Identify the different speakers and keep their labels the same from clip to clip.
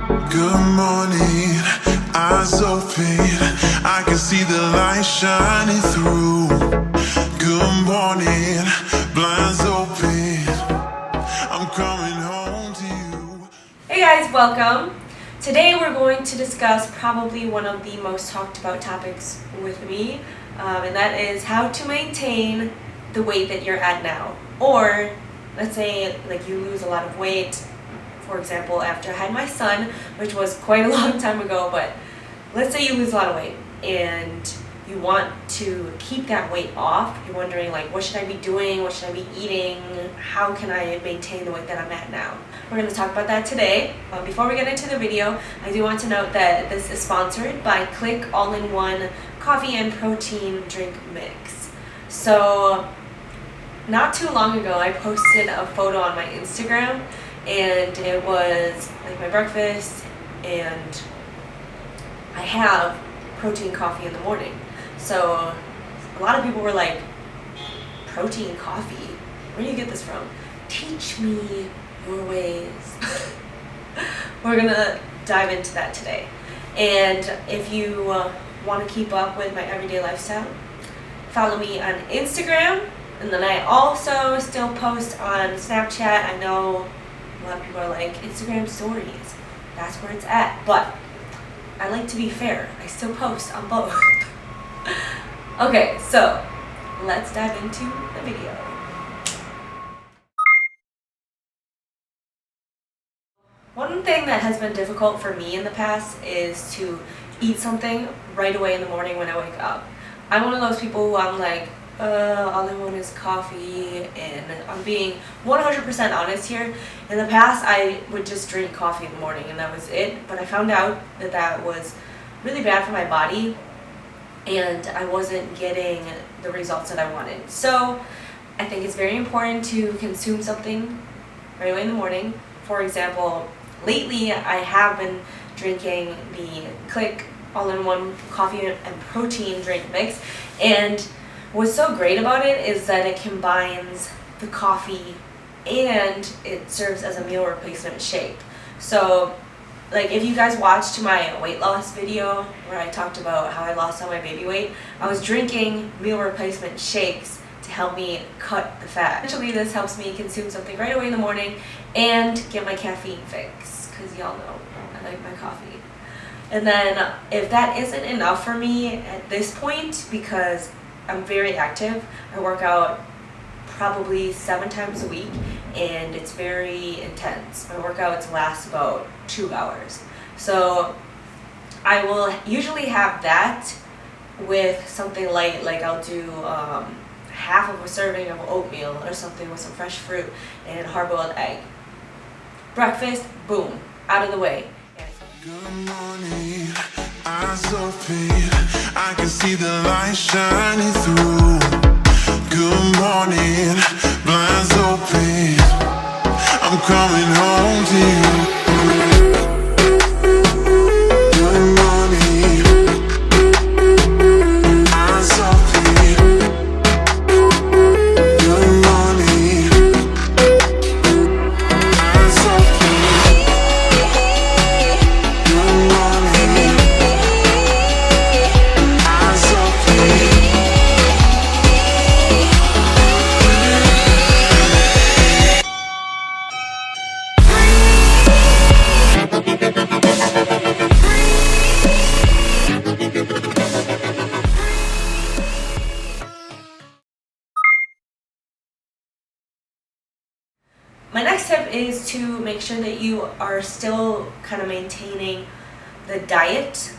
Speaker 1: Good morning, eyes open. I can see the light shining through. Good morning, blinds open. I'm coming home to you.
Speaker 2: Hey guys, welcome. Today we're going to discuss probably one of the most talked about topics with me, and that is how to maintain the weight that you're at now. Or let's say like you lose a lot of weight. For example, after I had my son, which was quite a long time ago, but let's say you lose a lot of weight and you want to keep that weight off. You're wondering like, what should I be doing? What should I be eating? How can I maintain the weight that I'm at now? We're going to talk about that today. Before we get into the video, I do want to note that this is sponsored by Kyeong all-in-one coffee and protein drink mix. So not too long ago, I posted a photo on my Instagram, and it was like my breakfast, and I have protein coffee in the morning. So a lot of people were like, protein coffee? Where do you get this from? Teach me your ways. We're gonna dive into that today. And if you want to keep up with my everyday lifestyle, follow me on Instagram. And then I also still post on Snapchat. I know a lot of people are like, Instagram stories, that's where it's at. But I like to be fair. I still post on both. Okay, so let's dive into the video. One thing that has been difficult for me in the past is to eat something right away in the morning when I wake up. I'm one of those people who I'm like, all I want is coffee, and I'm being 100% honest here. In the past, I would just drink coffee in the morning and that was it, but I found out that that was really bad for my body and I wasn't getting the results that I wanted. So I think it's very important to consume something right away in the morning. For example, lately I have been drinking the Kyeong all-in-one coffee and protein drink mix, and what's so great about it is that it combines the coffee and it serves as a meal replacement shake. So like if you guys watched my weight loss video where I talked about how I lost all my baby weight, I was drinking meal replacement shakes to help me cut the fat. Essentially this helps me consume something right away in the morning and get my caffeine fix, because y'all know I like my coffee. And then if that isn't enough for me at this point, because I'm very active, I work out probably 7 times a week and it's very intense. My workouts last about 2 hours. So I will usually have that with something light, like I'll do half of a serving of oatmeal or something with some fresh fruit and hard-boiled egg. Breakfast, boom, out of the way.
Speaker 1: Good morning, eyes open. I can see the light shining through. Good morning, blinds open. I'm coming home to you. Good morning, eyes open. Good morning, eyes open. Good morning, eyes open.
Speaker 2: My next tip is to make sure that you are still kind of maintaining the diet.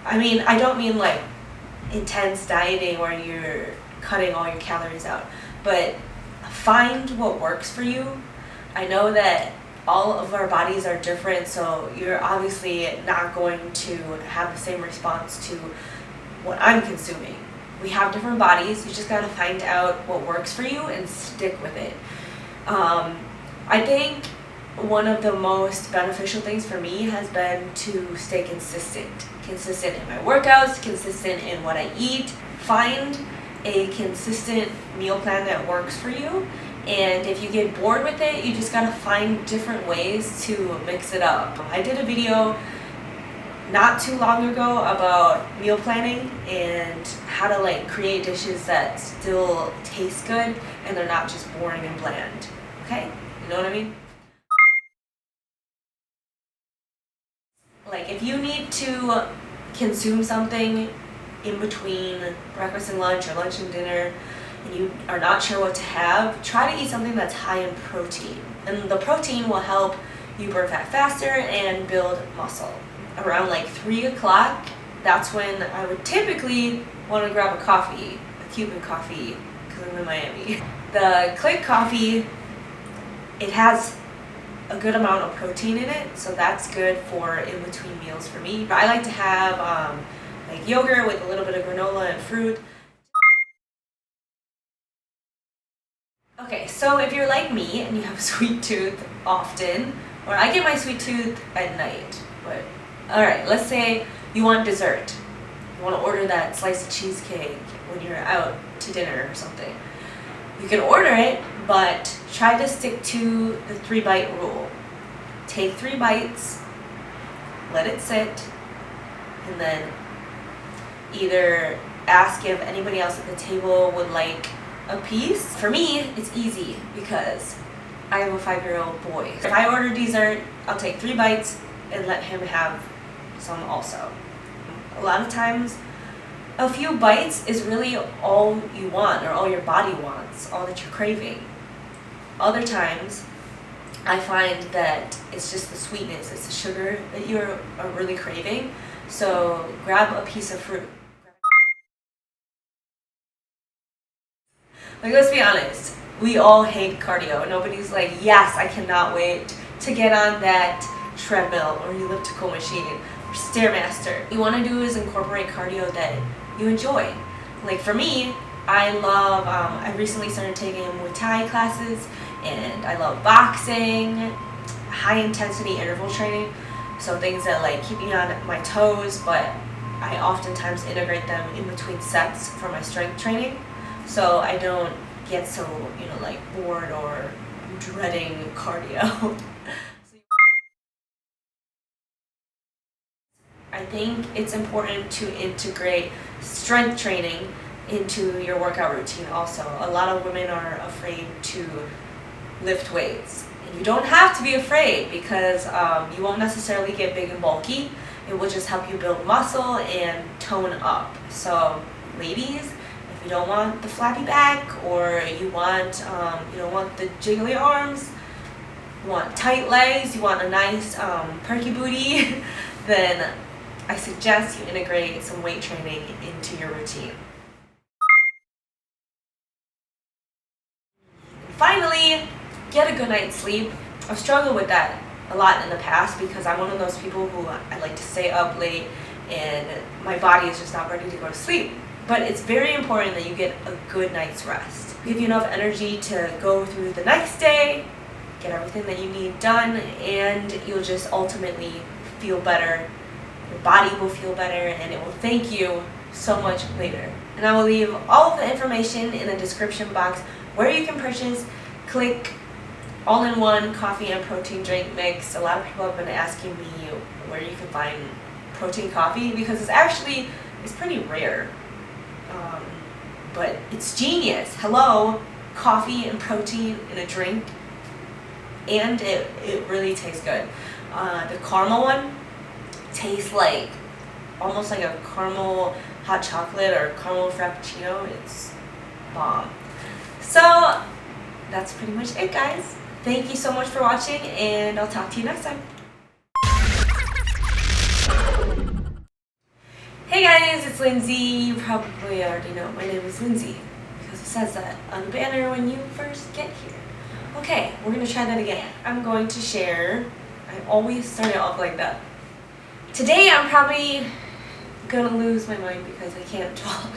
Speaker 2: I mean, I don't mean like intense dieting where you're cutting all your calories out, but find what works for you. I know that all of our bodies are different, so you're obviously not going to have the same response to what I'm consuming. We have different bodies. You just gotta find out what works for you and stick with it. I think one of the most beneficial things for me has been to stay consistent. Consistent in my workouts, consistent in what I eat. Find a consistent meal plan that works for you And if you get bored with it, you just gotta find different ways to mix it up. I did a video not too long ago about meal planning and how to like create dishes that still taste good and they're not just boring and bland. Okay? You know what I mean? Like if you need to consume something in between breakfast and lunch or lunch and dinner and you are not sure what to have, try to eat something that's high in protein. And the protein will help you burn fat faster and build muscle. Around like 3 o'clock, that's when I would typically want to grab a coffee, a Cuban coffee, because I'm in Miami. The Click coffee, it has a good amount of protein in it, so that's good for in between meals for me. But I like to have like yogurt with a little bit of granola and fruit. Okay, so if you're like me and you have a sweet tooth often, or I get my sweet tooth at night, but alright, let's say you want dessert. You want to order that slice of cheesecake when you're out to dinner or something. You can order it, but try to stick to the 3-bite rule. Take 3 bites, let it sit, and then either ask if anybody else at the table would like a piece. For me, it's easy because I have a 5-year-old boy. If I order dessert, I'll take 3 bites and let him have some also. A lot of times, a few bites is really all you want or all your body wants, all that you're craving. Other times, I find that it's just the sweetness, it's the sugar that you are really craving. So grab a piece of fruit. Like, let's be honest, we all hate cardio. Nobody's like, yes, I cannot wait to get on that treadmill or elliptical machine or Stairmaster. What you want to do is incorporate cardio that you enjoy. Like for me, I love, I recently started taking Muay Thai classes and I love boxing, high intensity interval training. So things that like keep me on my toes, but I oftentimes integrate them in between sets for my strength training. So I don't get so, like bored or dreading cardio. I think it's important to integrate strength training into your workout routine also. A lot of women are afraid to lift weights. And you don't have to be afraid because you won't necessarily get big and bulky. It will just help you build muscle and tone up. So ladies, if you don't want the flappy back or you don't want the jiggly arms, you want tight legs, you want a nice perky booty, then I suggest you integrate some weight training into your routine. Finally, get a good night's sleep. I've struggled with that a lot in the past because I'm one of those people who I like to stay up late and my body is just not ready to go to sleep. But it's very important that you get a good night's rest. Give you enough energy to go through the next day, get everything that you need done, and you'll just ultimately feel better. Your body will feel better and it will thank you so much later. And I will leave all of the information in the description box where you can purchase Click all-in-one coffee and protein drink mix. A lot of people have been asking me where you can find protein coffee because it's pretty rare. But it's genius. Hello, coffee and protein in a drink, and it really tastes good. The caramel one tastes like almost like a caramel hot chocolate or caramel frappuccino. It's bomb. So that's pretty much it, guys. Thank you so much for watching, and I'll talk to you next time. Hey guys, it's Lynsee. You probably already know my name is Lynsee because it says that on the banner when you first get here. Okay, we're gonna try that again. I'm going to share. I always start it off like that. Today I'm probably gonna lose my mind because I can't talk.